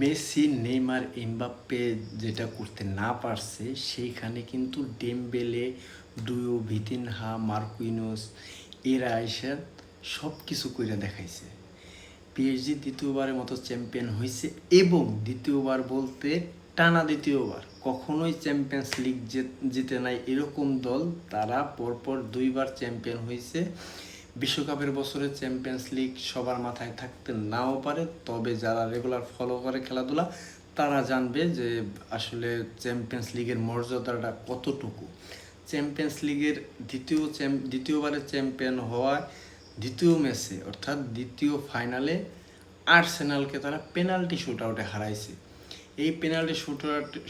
Messi, Neymar, Mbappe যেটা করতে না পারছে সেইখানে কিন্তু ডেমবেলে, ডুয়ো, ভিতিনহা, মার্কুইনোস এরা এসে সব কিছু করে দেখাইছে। পিএসজি দ্বিতীয়বারের মতো চ্যাম্পিয়ন হয়েছে এবং দ্বিতীয়বার বলতে টানা দ্বিতীয়বার। কখনোই চ্যাম্পিয়ন্স লিগ জিতে নাই এরকম দল, তারা পরপর দুইবার চ্যাম্পিয়ন হয়েছে। বিশ্বকাপের বছরে চ্যাম্পিয়ন্স লিগ সবার মাথায় থাকতে নাও পারে, তবে যারা রেগুলার ফলো করে খেলাধুলা তারা জানবে যে আসলে চ্যাম্পিয়ন্স লিগের মর্যাদাটা কতটুকু। চ্যাম্পিয়ন্স লিগের দ্বিতীয়বারের চ্যাম্পিয়ন হওয়ায় দ্বিতীয় ম্যাচে অর্থাৎ দ্বিতীয় ফাইনালে আর্সেনালকে তারা পেনাল্টি শুট আউটে হারাইছে। এই পেনাল্টি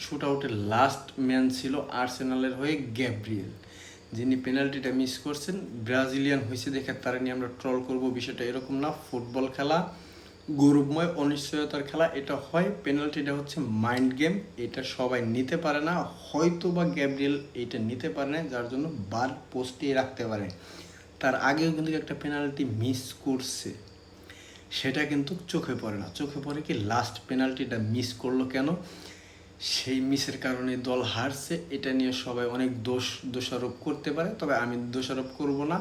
শুট আউটের লাস্ট ম্যান ছিল আর্সেনালের হয়ে গ্যাব্রিয়েল, যিনি পেনাল্টিটা মিস করছেন। ব্রাজিলিয়ান হয়েছে দেখে তারা নিয়ে আমরা ট্রল করব, বিষয়টা এরকম না। ফুটবল খেলা গৌরবময় অনিশ্চয়তার খেলা, এটা হয়। পেনাল্টিটা হচ্ছে মাইন্ড গেম, এটা সবাই নিতে পারে না, হয়তো বা গ্যাব্রিয়েল এটা নিতে পারে না, যার জন্য বার পোস্টে রাখতে পারে। তার আগেও কিন্তু একটা পেনাল্টি মিস করছে, সেটা কিন্তু চোখে পড়ে না। চোখে পড়ে কি লাস্ট পেনাল্টিটা মিস করলো কেন, সেই মিসের কারণে দল হারছে, এটা নিয়ে সবাই অনেক দোষারোপ করতে পারে, তবে আমি দোষারোপ করব না।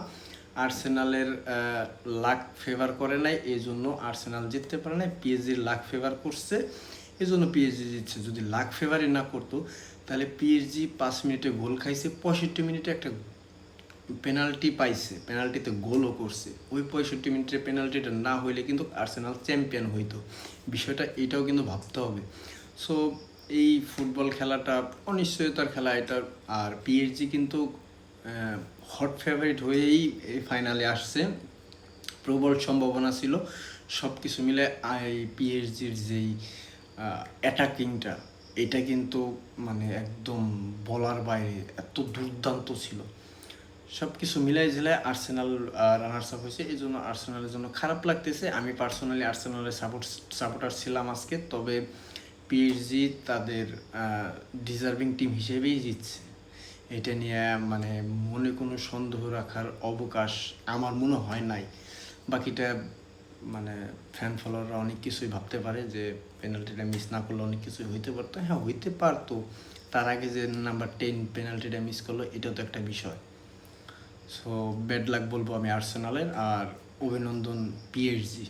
আর্সেনালের লাক ফেভার করে নাই, এই জন্য আর্সেনাল জিততে পারে নাই। পিএসজির লাক ফেভার করছে, এই জন্য পিএসজি জিতছে। যদি লাক ফেভারই না করতো তাহলে পিএসজি 5 মিনিটে গোল খাইছে, 65 মিনিটে একটা পেনাল্টি পাইছে, পেনাল্টিতে গোলও করছে। ওই 65 মিনিটের পেনাল্টিটা না হইলে কিন্তু আর্সেনাল চ্যাম্পিয়ন হইতো। বিষয়টা এটাও কিন্তু ভাবতে হবে। সো এই ফুটবল খেলাটা অনিশ্চয়তার খেলা এটা। আর পিএসজি কিন্তু হট ফেভারিট হয়েই এই ফাইনালে আসছে, প্রবল সম্ভাবনা ছিল। সব কিছু মিলে এই পিএসজির যেই অ্যাটাকিংটা, এটা কিন্তু মানে একদম বলার বাইরে, এত দুর্দান্ত ছিল। সব কিছু মিলাই ঝিলাই আর্সেনাল রানার্স আপ হয়েছে, এই জন্য আর্সেনালের জন্য খারাপ লাগতেছে। আমি পার্সোনালি আর্সেনালের সাপোর্টার ছিলাম আজকে, তবে পিএসজি তাদের ডিজার্ভিং টিম হিসেবেই জিতছে। এটা নিয়ে মানে মনে কোনো সন্দেহ রাখার অবকাশ আমার মনে হয় নাই। বাকিটা মানে ফ্যান ফলোয়াররা অনেক কিছুই ভাবতে পারে যে পেনাল্টিটা মিস না করলে অনেক কিছুই হইতে পারতো। হ্যাঁ, হইতে পারতো। তার আগে যে নাম্বার 10 পেনাল্টিটা মিস করলো, এটাও তো একটা বিষয়। সো ব্যাড লাক বলবো আমি আর্সেনালের, আর অভিনন্দন পিএসজি।